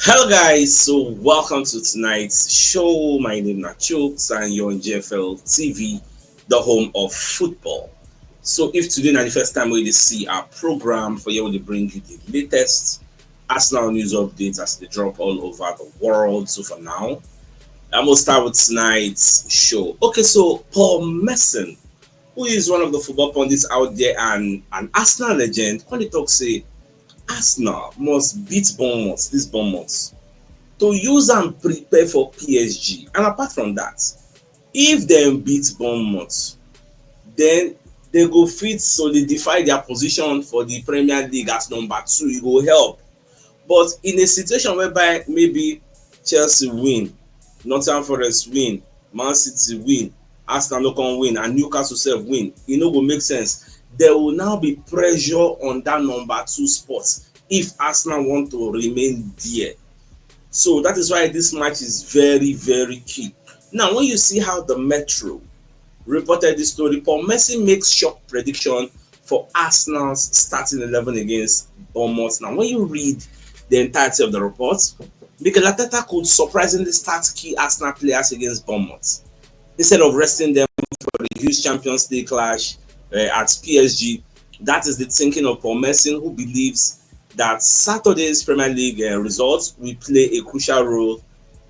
Hello guys, so welcome to tonight's show. My name is CHUKS and you're on JFL TV, the home of football. So if today is the first time we see our program, for you to bring you the latest Arsenal news updates as they drop all over the world. So for now, I'm gonna start with tonight's show. Okay, so Paul Merson, who is one of the football pundits out there and an Arsenal legend, when he talks say Arsenal must beat Bournemouth this Bournemouth to use and prepare for PSG. And apart from that, if dem beat Bournemouth, then they go fit solidify their position for the Premier League as number 2. E go help. But in a situation whereby maybe Chelsea win, Nottingham Forest win, Man City win, Arsenal no come win and Newcastle sef win, e no go make sense. There will now be pressure on that number 2 spot if Arsenal want to remain there. So that is why this match is very, very key. Now, when you see how the Metro reported this story, Paul Merson makes shock prediction for Arsenal's starting 11 against Bournemouth. Now, when you read the entirety of the report, Mikel Arteta could surprisingly start key Arsenal players against Bournemouth instead of resting them for the huge Champions League clash at PSG. That is the thinking of Paul Merson, who believes that Saturday's Premier League results will play a crucial role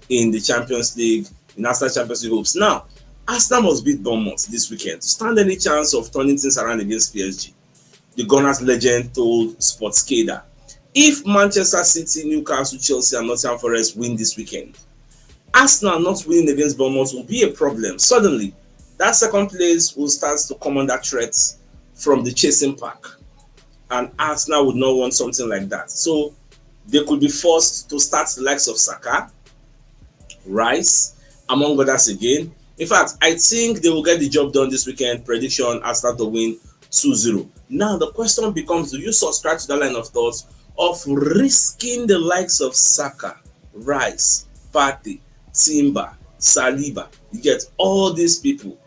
in the Champions League, in Arsenal Champions League hopes. Now, Arsenal must beat Bournemouth this weekend to stand any chance of turning things around against PSG. The Gunners legend told Sportskader, if Manchester City, Newcastle, Chelsea and Nottingham Forest win this weekend, Arsenal not winning against Bournemouth will be a problem. Suddenly, that second place will start to come under threat from the chasing pack. And Arsenal would not want something like that. So they could be forced to start the likes of Saka, Rice, among others again. In fact, I think they will get the job done this weekend. Prediction, Arsenal to win 2-0. Now the question becomes, do you subscribe to that line of thought of risking the likes of Saka, Rice, Partey, Timber, Saliba? You get all these people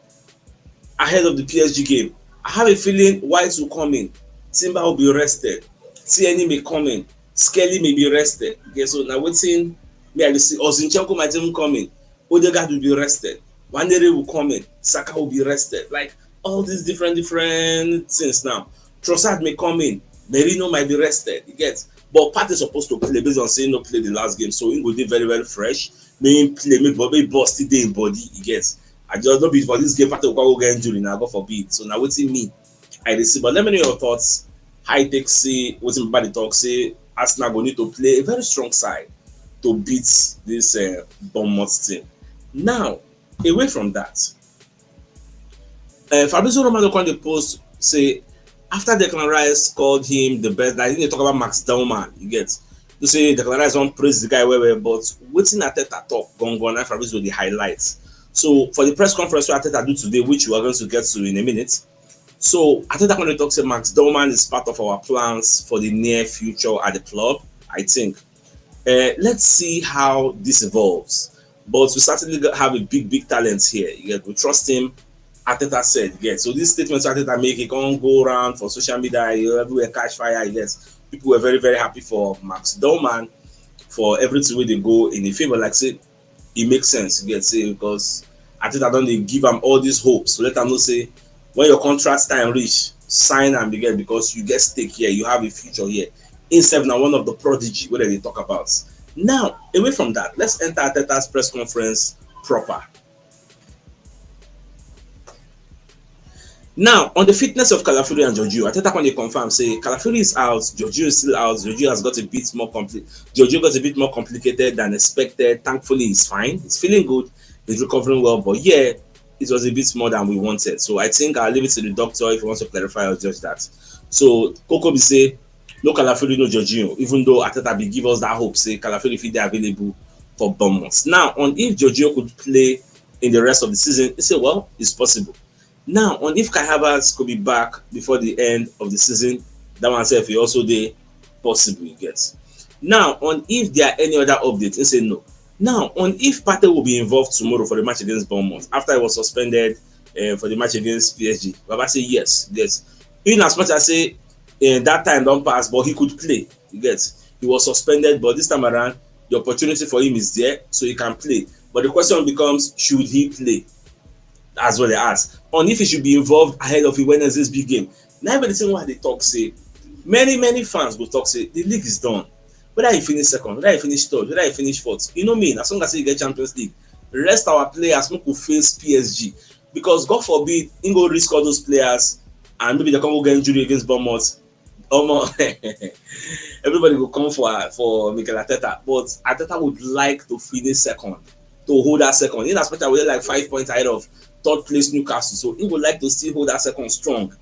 ahead of the PSG game. I have a feeling White will come in, Timber will be rested, Tierney may come in, Skelly may be rested. Okay, so now wetin me I dey see, Ozinchenko might even come in, Odegaard will be rested, Wanere will come in, Saka will be rested. Like all these different things now. Trossard may come in, Merino might be rested. You get, but Partey supposed to play based on saying no play the last game, so he go dey very very fresh. May him play, maybe bust still dey im body. You get, I just no be for this game Partey go get injury now, God forbid. So now wetin me I dey see, but let me know your thoughts. High take say wetin everybody talk say Arsenal go need to play a very strong side to beat this Bournemouth team. Now, away from that, Fabrizio Romano on the post say after Declan Rice called him the best. I think they talk about Max Dowman. You get, you say Declan Rice won't praise the guy well, but wetin Arteta talk gone and Fabrizio the highlights. So for the press conference what Arteta do today, which we are going to get to in a minute. So Arteta when he talks about Max Dowman is part of our plans for the near future at the club. I think. Let's see how this evolves. But we certainly have a big talent here. Yeah, we trust him. Arteta said, yeah. So this statement Arteta make, it can't go around for social media, everywhere catch fire. Yes, people were very happy for Max Dowman for everything where they go in the favor. Like say, it makes sense. You get say because Arteta don't they give them all these hopes. So let them know say when your contract time reach, sign and begin because you get stake here, you have a future here. Instead now one of the prodigy where they talk about. Now, away from that, let's enter Arteta's press conference proper. Now, on the fitness of Calafiori and Giorgio, Arteta when they confirm say Calafiori is out, Giorgio is still out. Giorgio has got a bit more Giorgio got a bit more complicated than expected. Thankfully, he's fine. He's feeling good. He's recovering well. But yeah, it was a bit more than we wanted. So I think I'll leave it to the doctor if he wants to clarify or judge that. So Coco be say no Calafiori, no Giorgio, even though Arteta be give us that hope, say Calafiori if they available for Bournemouth. Now, on if Giorgio could play in the rest of the season, he say, well, it's possible. Now, on if Kai Havertz could be back before the end of the season, that one self he also dey possible, you get. Now, on if there are any other updates, he say no. Now, on if Partey will be involved tomorrow for the match against Bournemouth after he was suspended for the match against PSG, Baba say yes. In as much as say that time don't pass, but he could play. You get, he was suspended, but this time around The opportunity for him is there, so he can play. But the question becomes, should he play? That's what they ask. On if he should be involved ahead of Wednesday's big game. Now, the thing why they talk say, many fans will talk say the league is done. Whether you finish second, whether you finish third, whether you finish fourth, you know me. As long as you get Champions League, rest our players who could face PSG, because God forbid, he go risk all those players and maybe they come go get injury against Bournemouth. Everybody will come for Mikel Arteta, but Arteta would like to finish second, to hold that second. In as much as we're like 5 points ahead of third place Newcastle, so he would like to still hold that second strong.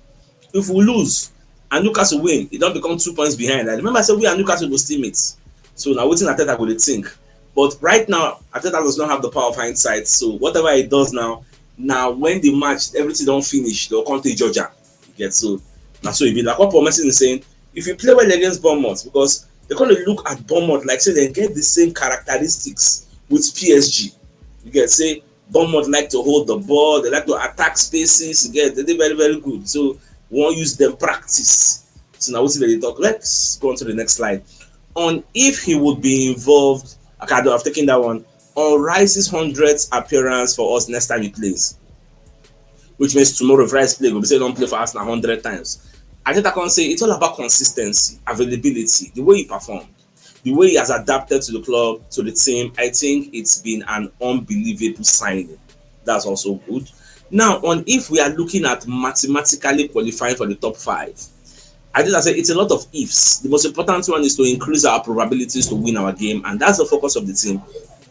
If we lose and Newcastle win, it don't become 2 points behind. I remember I said we and Newcastle were teammates, so now waiting Arteta will think. But right now, Arteta does not have the power of hindsight, so whatever he does now when the match everything don't finish, they'll come to Georgia. You get so. Now so it be like what Paul Merson is saying. If you play well against Bournemouth, because they're going to look at Bournemouth like say they get the same characteristics with PSG. You get say Bournemouth like to hold the ball, they like to attack spaces. You get they're very very good. So we won't use them practice. So now what's they talk? Let's go on to the next slide. On if he would be involved. Okay, I've taken that one. On Rice's 100th appearance for us next time he plays, which means tomorrow if Rice play, we'll be saying don't play for us 100 times. I think I can say it's all about consistency, availability, the way he performed, the way he has adapted to the club, to the team. I think it's been an unbelievable signing. That's also good. Now, on if we are looking at mathematically qualifying for the top 5, I think I say it's a lot of ifs. The most important one is to increase our probabilities to win our game, and that's the focus of the team.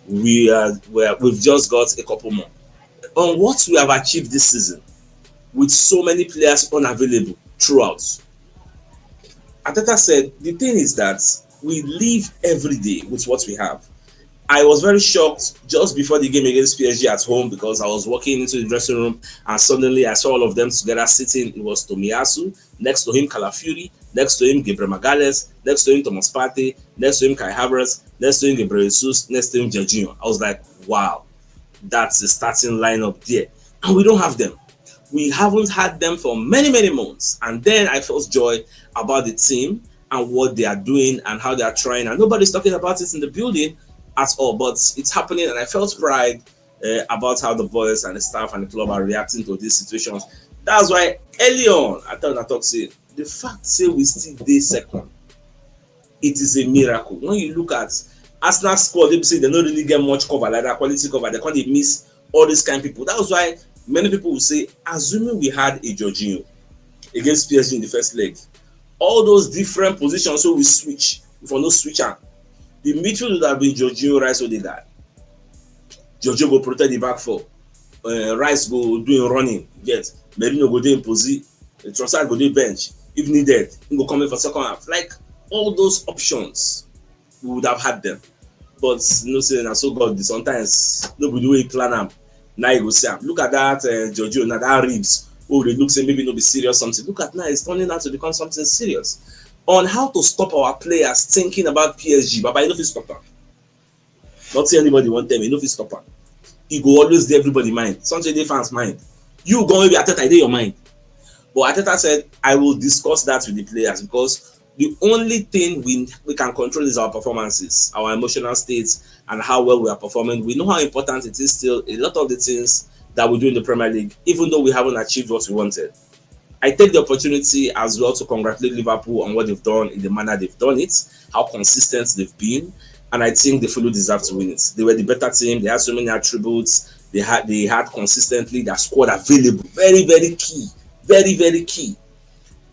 We've just got a couple more. On what we have achieved this season, with so many players unavailable throughout, Arteta said the thing is that we live every day with what we have. I was very shocked just before the game against PSG at home, because I was walking into the dressing room and suddenly I saw all of them together sitting. It was Tomiyasu, next to him Calafiori, next to him Gabriel Magalhaes, next to him Thomas Partey, next to him Kai Havertz, next to him Gabriel Jesus, next to him Jorginho. I was like, wow, that's the starting lineup there. And we don't have them. We haven't had them for many months. And then I felt joy about the team and what they are doing and how they are trying. And nobody's talking about it in the building at all, but it's happening, and I felt pride about how the boys and the staff and the club are reacting to these situations. That's why early on I talk say the fact say we still day second, it is a miracle. When you look at Arsenal squad, they say they don't really get much cover like that, quality cover. They can't miss all these kind of people. That was why many people will say, assuming we had a Jorginho against PSG in the first leg, all those different positions, so we switch, if we no switch out, the midfield would have been Jorginho, Rice, Odegaard. Jorginho go protect the back four. Rice go doing running. Get Merino go doing posi. Trossard go doing bench. If needed, he go come in for second half. Like all those options, we would have had them. But you know, saying so God, sometimes nobody will plan them. Now you go see him. Look at that Jorginho, now that ribs. Oh, they look say maybe no be serious something. Look at now, it's turning out to become something serious. On how to stop our players thinking about PSG, but I know if it's stop them. Not say anybody want them, you know if it's stop them. It go always dey everybody mind. Something dey fans mind. You go maybe Arteta dey your mind. But Arteta said, I will discuss that with the players, because the only thing we can control is our performances, our emotional states, and how well we are performing. We know how important it is still, a lot of the things that we do in the Premier League, even though we haven't achieved what we wanted. I take the opportunity as well to congratulate Liverpool on what they've done in the manner they've done it, how consistent they've been, and I think they fully deserve to win it. They were the better team. They had so many attributes. They had consistently their squad available. Very, very key. Very, very key.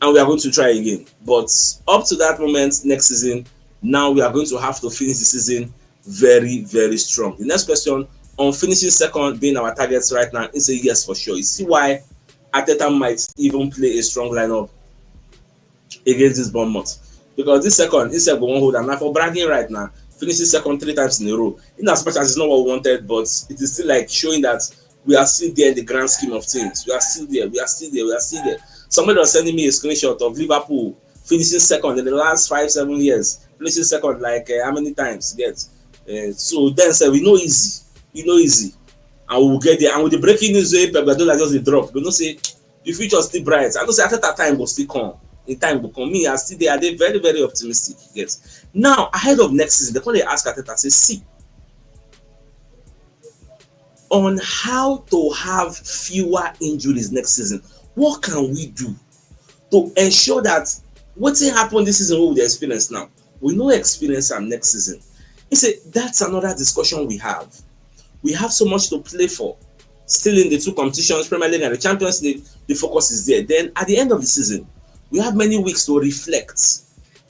And we are going to try again. But up to that moment, next season, now we are going to have to finish the season very, very strong. The next question, on finishing second being our targets right now, is a yes for sure. You see why Arteta might even play a strong lineup against this Bournemouth, because this second, instead of one hold, and now for bragging right now, finishing second 3 times in a row, in as much as it's not what we wanted, but it is still like showing that we are still there in the grand scheme of things. We are still there. We are still there. We are still there. Somebody was sending me a screenshot of Liverpool finishing second in the last 5-7 years, finishing second like how many times? Get so then say we know easy, and we will get there. And with the breaking news, Pep Guardiola just the drop. We don't say the future is still bright. I don't say at that time will still come. in time will come. Me, I still are they very, very optimistic. Yes. Now, ahead of next season, they they ask Arteta, say, see, on how to have fewer injuries next season, what can we do to ensure that what happened this season with the experience now, we no experience am next season? He said that's another discussion we have. We have so much to play for. Still in the two competitions, Premier League and the Champions League, the focus is there. Then at the end of the season, we have many weeks to reflect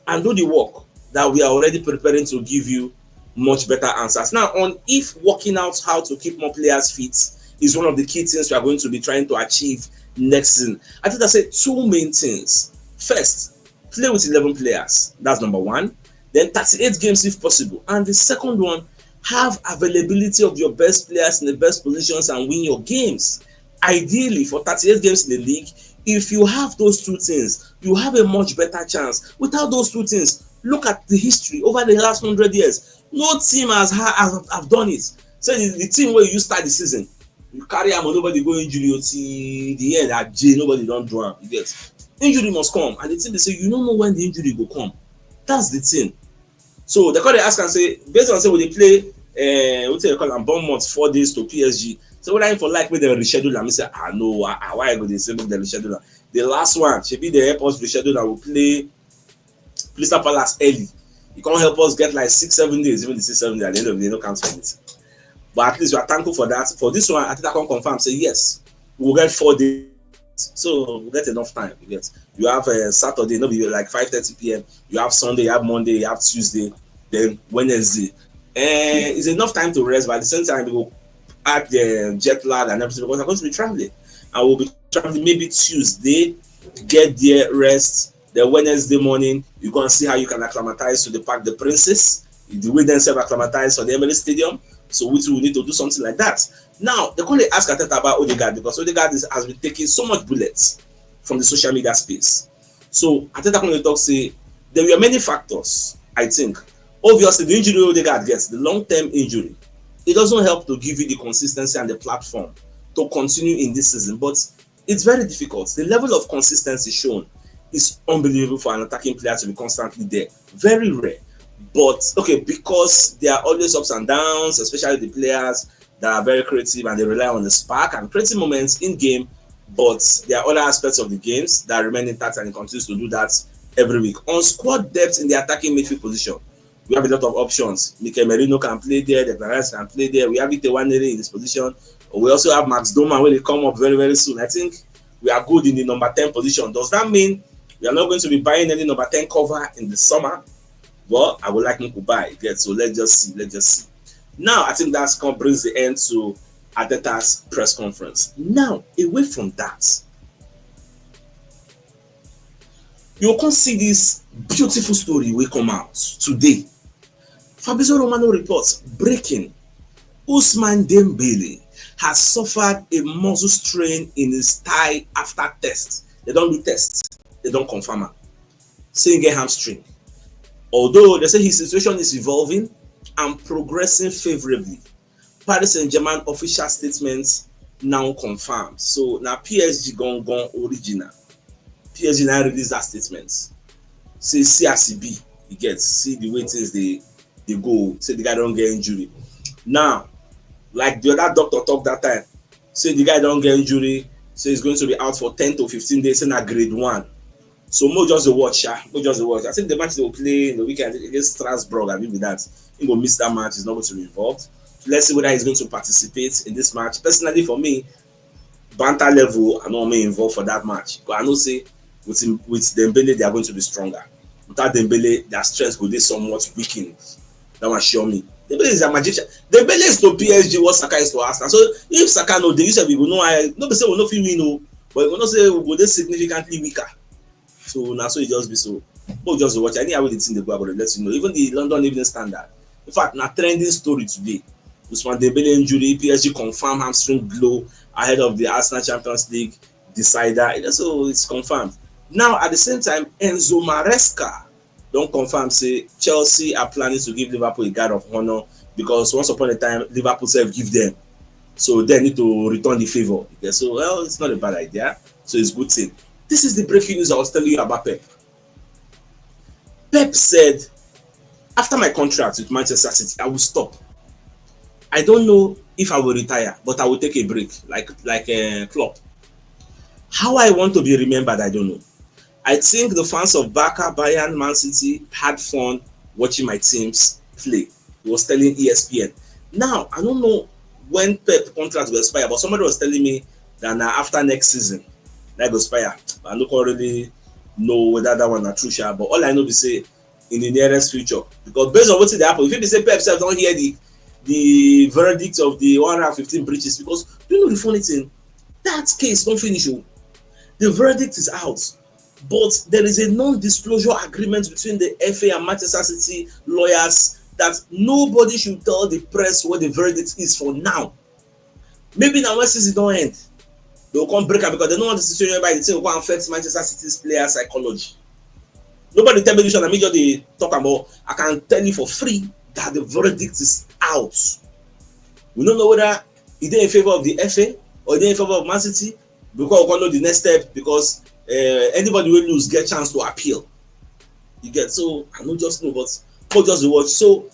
and do the work that we are already preparing to give you much better answers. Now, on if working out how to keep more players fit is one of the key things we are going to be trying to achieve next season, I think I said two main things. First, play with 11 players. That's number one. Then 38 games if possible. And the second one, have availability of your best players in the best positions and win your games. Ideally, for 38 games in the league, if you have those two things, you have a much better chance. Without those two things, look at the history over the last 100 years. No team has done it. So the team where you start the season, you carry am, nobody go injury till the end at J, nobody don't do am. You get injury must come, and the team they say you don't know when the injury go come. That's the thing. So they call the ask and say, based on say when they play what they call am Bournemouth 4 days to PSG. So when I for like with them reschedule am, I say no, why I go the same with the reschedule? The last one should be the help us reschedule and we'll play Crystal Palace early. You can't help us get like 6-7 days, even the 6-7 days at the end of the day, no count for it. But at least we are thankful for that. For this one, I think I can confirm, say yes, we'll get 4 days. So we'll get enough time. You have Saturday, no be like 5:30 p.m. You have Sunday, you have Monday, you have Tuesday, then Wednesday. And it's enough time to rest, but at the same time, we will add the jet lag and everything because I'm going to be traveling. I will be traveling maybe Tuesday, get there, rest. Then Wednesday morning, you're going to see how you can acclimatize to the Parc des Princes. The way themselves acclimatize for the Emirates Stadium. So we will need to do something like that. Now, they're going to ask Arteta about Odegaard because Odegaard has been taking so much bullets from the social media space. So Arteta going to talk, say, there were many factors, I think. Obviously, the injury Odegaard gets, the long-term injury, it doesn't help to give you the consistency and the platform to continue in this season. But it's very difficult. The level of consistency shown is unbelievable for an attacking player to be constantly there. Very rare. But, okay, because there are always ups and downs, especially the players that are very creative and they rely on the spark and creative moments in game. But there are other aspects of the games that remain intact and he continues to do that every week. On squad depth in the attacking midfield position, we have a lot of options. Mikel Merino can play there, Declan Rice can play there. We have Itewanere in this position. We also have Max Dowman when they come up very, very soon. I think we are good in the number 10 position. Does that mean we are not going to be buying any number 10 cover in the summer? Well, I would like him to buy. So let's just see. Now, I think that brings the end to Arteta's press conference. Now, away from that, you can see this beautiful story will come out today. Fabrizio Romano reports breaking. Ousmane Dembele has suffered a muscle strain in his thigh after test. They don't do tests. They don't confirm it. Saying a hamstring. Although they say his situation is evolving and progressing favorably, Paris Saint-Germain official statements now confirmed. So now PSG gone original. PSG now release that statement. Say CRCB, he gets see the way things they go. Say the guy don't get injury. Now, like the other doctor talked that time, say the guy don't get injury, so he's going to be out for 10 to 15 days in a grade 1. So more just the watch, I think the match they will play in the weekend against Strasbourg, I mean with that, he will miss that match, he's not going to be involved. So let's see whether he's going to participate in this match. Personally, for me, banter level, I'm not involved for that match. Because I know say with Dembele, they are going to be stronger. Without Dembele, their strength will be somewhat weakened. That one show me. Dembele is a magician. Dembele is to PSG what Saka is to Arsenal. So if Saka no, they usually we go know. Nobody say we no fit win, but we go know say we go dey significantly weaker. So now so it just be so. But just watch. I think I will the thing they go about it. Let you know. Even the London Evening Standard. In fact, now trending story today. Ousmane Dembele injury. PSG confirm hamstring blow ahead of the Arsenal Champions League decider. So it's confirmed. Now at the same time, Enzo Maresca don't confirm say Chelsea are planning to give Liverpool a guard of honor because once upon a time Liverpool self give them. So they need to return the favor. Okay, so well, it's not a bad idea. So it's a good thing. This is the breaking news I was telling you about Pep. Pep said, after my contract with Manchester City, I will stop. I don't know if I will retire, but I will take a break, like a Klopp. How I want to be remembered, I don't know. I think the fans of Barca, Bayern, Man City had fun watching my teams play. He was telling ESPN. Now, I don't know when Pep contract will expire, but somebody was telling me that now after next season, that will expire. I don't really know whether that one is true, but all I know is say in the nearest future, because based on what they happen, if you say Pep self don't hear the verdict of the 115 breaches, because do you know the funny thing? That case don't finish. The verdict is out, but there is a non-disclosure agreement between the FA and Manchester City lawyers that nobody should tell the press what the verdict is for now. Maybe now when season don't end, they will come break up because they don't want the situation whereby the thing will go and affect Manchester City's player psychology. Nobody tell me this one. I mean, just they talk about. I can tell you for free that the verdict is out. We don't know whether it's in favor of the FA or it's in favor of Man City, because we can't know the next step, because anybody will lose get chance to appeal. You get, so I don't just know, but just watch. So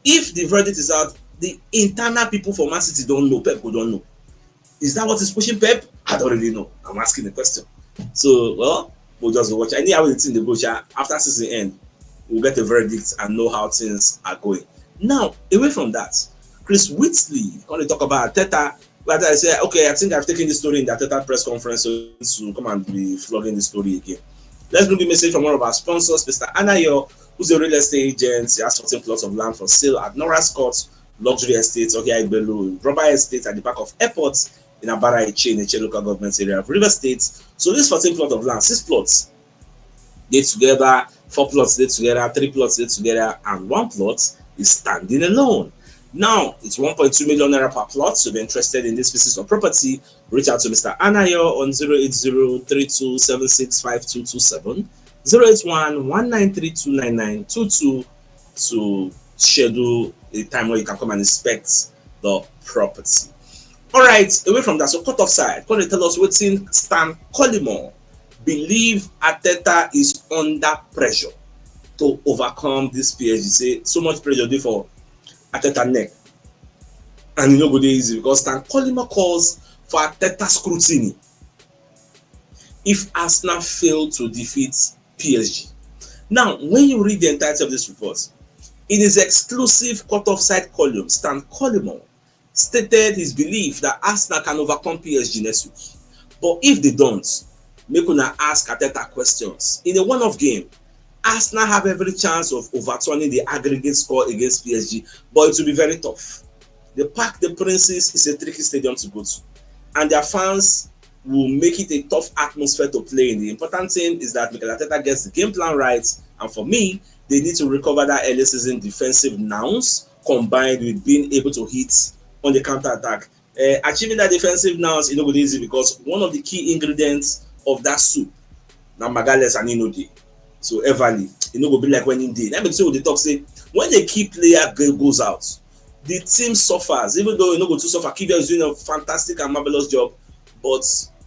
if the verdict is out, the internal people for Man City don't know. Pep don't know. Is that what is pushing Pep? I don't really know. I'm asking the question. So well, we'll just watch. Anyhow, the team the go after season end, we'll get a verdict and know how things are going. Now, away from that, Chris Whitley going to talk about Arteta. But I said, okay, I think I've taken this story in the Arteta press conference, so to come and be flogging the story again. Let's bring the message from one of our sponsors, Mr. Anayo, who's a real estate agent. He has 14 plots of land for sale at Norris Court, Luxury Estates, Okia Igbelu, Rubber Estate at the back of airports in Abara Eche, in Eche local government area of River State. So this 14 plot of land, 6 plots, they together, 4 plots they together, 3 plots they together, and 1 plot is standing alone. Now, it's 1.2 million naira per plot. So if you're interested in this piece of property, reach out to Mr. Anayo on 08032765227, 08119329922 to schedule a time where you can come and inspect the property. All right, away from that, so cut off side, going to tell us what's in Stan Collymore. Believe Arteta is under pressure to overcome this PSG. Say so much pressure there for Arteta neck, and go dey easy because Stan Collymore calls for Arteta scrutiny if Arsenal fail to defeat PSG. Now, when you read the entirety of this report, in his exclusive cut-off side column, Stan Collymore stated his belief that Arsenal can overcome PSG next week. But if they don't, make una ask Arteta questions. In a one-off game, Arsenal have every chance of overturning the aggregate score against PSG, but it will be very tough. The Parc des Princes is a tricky stadium to go to, and their fans will make it a tough atmosphere to play in. The important thing is that Mikel Arteta gets the game plan right, and for me, they need to recover that early season defensive nouns combined with being able to hit on the counter-attack. Achieving that defensive nouns is not easy because one of the key ingredients of that soup now Magales and Inodi. So Everly, it no go be like when in day. Let me say what they talk say when a key player goes out, the team suffers. Even though you no go too suffer, Kivia is doing a fantastic and marvelous job, but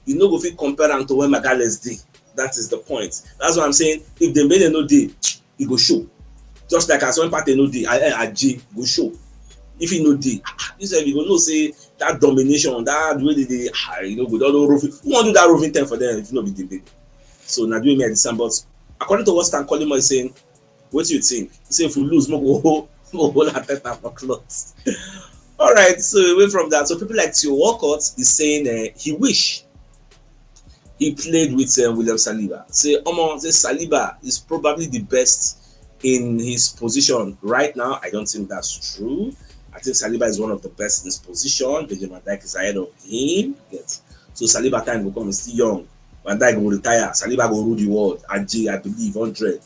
you no go fit compare them to when Magales did. That is the point. That's what I'm saying. If they made a no day, it go show. Just like as when Partey no day, J go show. If he no day, you say you go know say that domination, that way they go don't roving. Who want to do that roving time for them if you no be the big? So now doing me at the same, but according to what Stan Collymore is saying, what do you think? He say if we lose, more go Arteta for clothes. All right, so away from that, so people like Theo Walcott is saying he wish he played with William Saliba. Say Saliba is probably the best in his position right now. I don't think that's true. I think Saliba is one of the best in his position. Pidgin Van Dijk is ahead of him. Yes. So Saliba time will come, he's still young. Van Dijk will retire. Saliba will rule the world. I believe 100.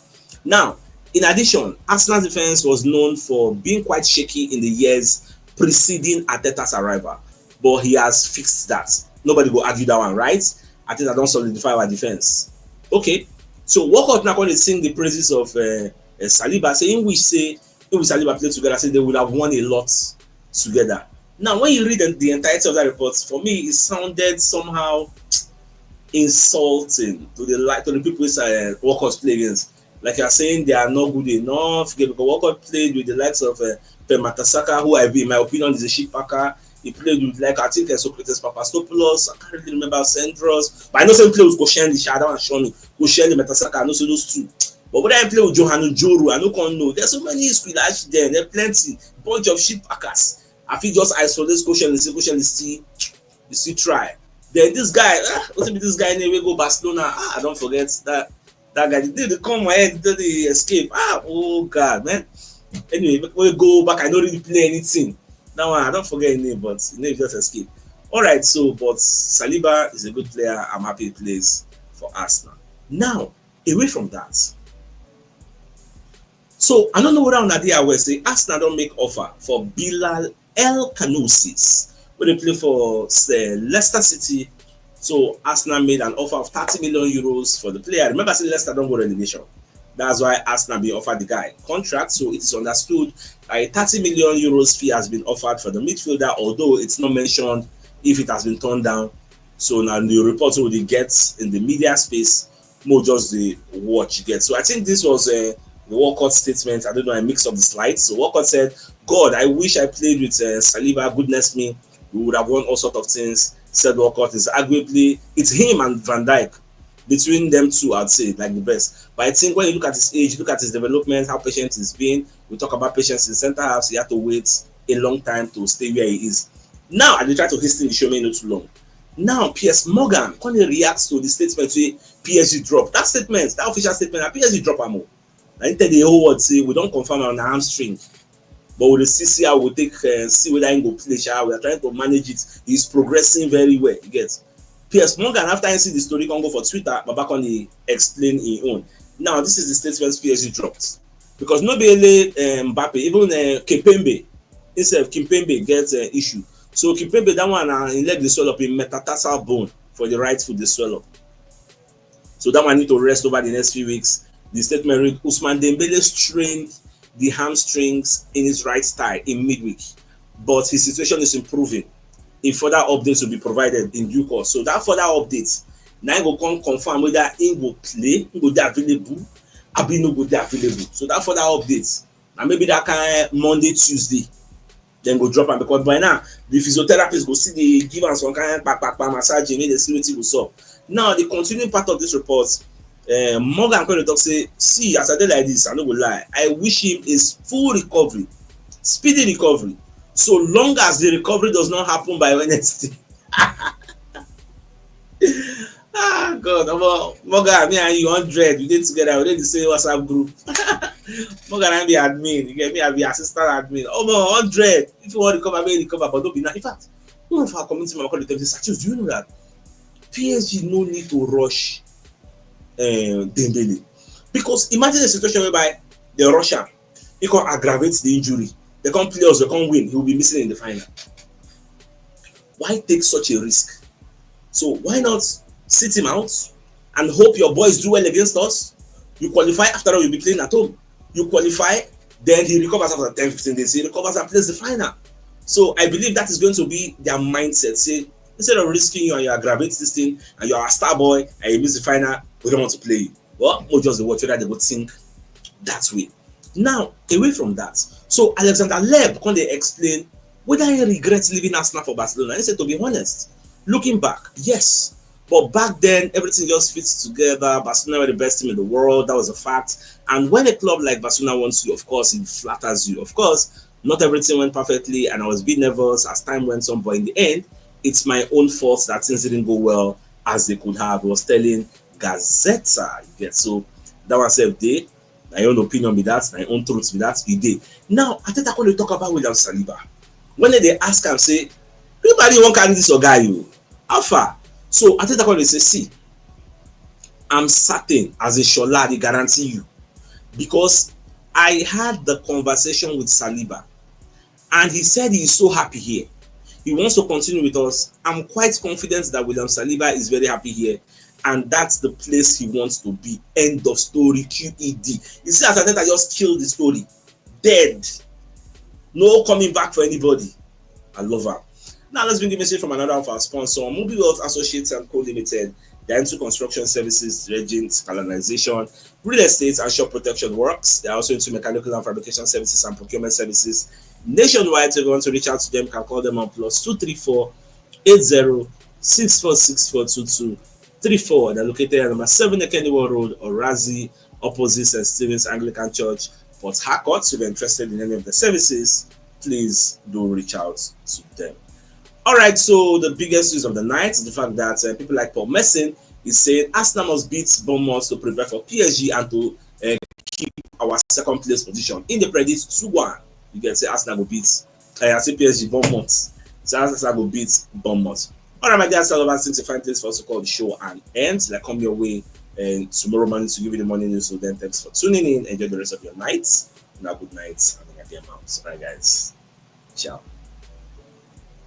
Now, in addition, Arsenal's defense was known for being quite shaky in the years preceding Arteta's arrival, but he has fixed that. Nobody will argue that one, right? Arteta don't solidify our defense. Okay, so Walcott now going to sing the praises of Saliba, saying which say if Saliba played together, say they would have won a lot together. Now, when you read the entirety of that report, for me, it sounded somehow insulting to the people who Walcott play against. Like you're saying, they are not good enough. Because Walcott played with the likes of Pematasaka, who in my opinion is a shit packer. He played with like I think Socrates Papastopoulos. I can't really remember Sandros, but I know some play with Koscielny. Shadow and Shomi, Koscielny, Metasaka. I know so those two. But when I play with Johanu Joru, I don't know. There's so many squillash there. There are plenty, bunch of shit packers. I feel just isolate Koscielny, say Koscielny still try. Then this guy, what's this guy name? We go Barcelona. I don't forget that guy. They come my head, they escape. Oh God, man. Anyway, we go back. I don't really play anything. Now I don't forget his name, but his name just escaped. All right, so but Saliba is a good player. I'm happy he plays for Arsenal. Now, away from that, so I don't know whether on that day I will say Arsenal don't make offer for Bilal El Khanousis when they play for Leicester City. So Arsenal made an offer of 30 million euros for the player. Remember, I said Leicester don't go relegation. That's why Arsenal be offered the guy contract. So it is understood a 30 million euros fee has been offered for the midfielder, although it's not mentioned if it has been turned down. So now the reports will get in the media space, more just the watch you get. So I think this was the Walcott statement. I don't know, I mixed up the slides. So Walcott said, God, I wish I played with Saliba. Goodness me, we would have won all sorts of things. Said Walcott is arguably, it's him and Van Dijk. Between them two, I'd say like the best. But I think when you look at his age, look at his development, how patient he's been. We talk about patience in center halves. He had to wait a long time to stay where he is. Now, I try to hasten the show me not too long. Now, Piers Morgan when he reacts to the statement say PSG drop. That statement, that official statement, that PSG drop am. I tell the whole world say we don't confirm on a hamstring, but with the CCR we'll take see whether he go play. We are trying to manage it. He's progressing very well. You get. Piers Morgan, after I see the story, can go for Twitter, but back on the explain his own. Now, this is the statement PSG dropped. Because nobody Mbappe, even Kimpembe, instead of Kimpembe gets an issue. So Kimpembe, that one, he let the swell up in metatarsal bone for the right foot, the swell up. So that one need to rest over the next few weeks. The statement read, Ousmane Dembele strained the hamstrings in his right thigh in midweek, but his situation is improving. A further updates will be provided in due course. So that further updates, now go come confirm whether he will play, he will be available, or he no go be available. So that further updates, and maybe that kind Monday, Tuesday, then go drop am because by now the physiotherapist go see the give am some kind of massage, make the see wetin go sup. Now the continuing part of this report, Morgan come talk say, see as I dey like this, I no go lie, I wish him is full recovery, speedy recovery. So long as the recovery does not happen by Wednesday. God, Morgan, me and you 100, we did together, we did the same WhatsApp group. Morgan and be admin, you get me, I be assistant admin. Oh, 100. If you want to recover, may recover, but don't be now. In fact, one of our community member called the Sachus, do you know that PSG no need to rush Dembele? Because imagine a situation whereby they rush him, it can aggravate the injury. They can't play us, they can't win. He will be missing in the final. Why take such a risk? So why not sit him out and hope your boys do well against us? You qualify, after all, you'll be playing at home. You qualify, then he recovers after 10-15 days. He recovers and plays the final. So I believe that is going to be their mindset. Say, instead of risking you and you aggravate this thing and you're a star boy and you miss the final, we don't want to play you. Well, we'll just watch whether they would think that way. Now, away from that, so Alexander Hleb can they explain whether he regrets leaving Arsenal for Barcelona. He said, to be honest, looking back, yes. But back then, everything just fits together. Barcelona were the best team in the world. That was a fact. And when a club like Barcelona wants you, of course, it flatters you. Of course, not everything went perfectly, and I was a bit nervous as time went on. But in the end, it's my own fault that things didn't go well as they could have. I was telling Gazzetta. Yeah, so that was a day. My own opinion be that, my own truth be that, he did. Now, Arteta when they talk about William Saliba, when they ask him, say, everybody won't carry this guy, you. How far? So Arteta when they say, see, I'm certain as a Shola, they guarantee you. Because I had the conversation with Saliba, and he said he is so happy here. He wants to continue with us. I'm quite confident that William Saliba is very happy here. And that's the place he wants to be. End of story. QED. You see, as Arteta just killed the story. Dead. No coming back for anybody. I love her. Now let's bring the message from another of our sponsors, Mobile Wealth Associates and Co. Limited. They're into construction services, dredging, colonization, real estate, and shop protection works. They're also into mechanical and fabrication services and procurement services nationwide. So if you want to reach out to them, you can call them on +234 80 6464 2234. They're located at number 7 Ekeniwa Road, Orazi, opposite St. Stephen's Anglican Church, Port Harcourt. So if you're interested in any of the services, please do reach out to them. All right, so the biggest news of the night is the fact that people like Paul Merson is saying Arsenal must beat Bournemouth to prepare for PSG and to keep our second place position. In the predict 2-1, you can say Arsenal will beat I say PSG Bournemouth. So Arsenal will beat Bournemouth. All right, my dear, so over 65 days for us to call the show and end. Like, come your way and tomorrow morning to give you the morning news. So then, thanks for tuning in. Enjoy the rest of your night. And a good night. And a good amount. All right, guys. Ciao.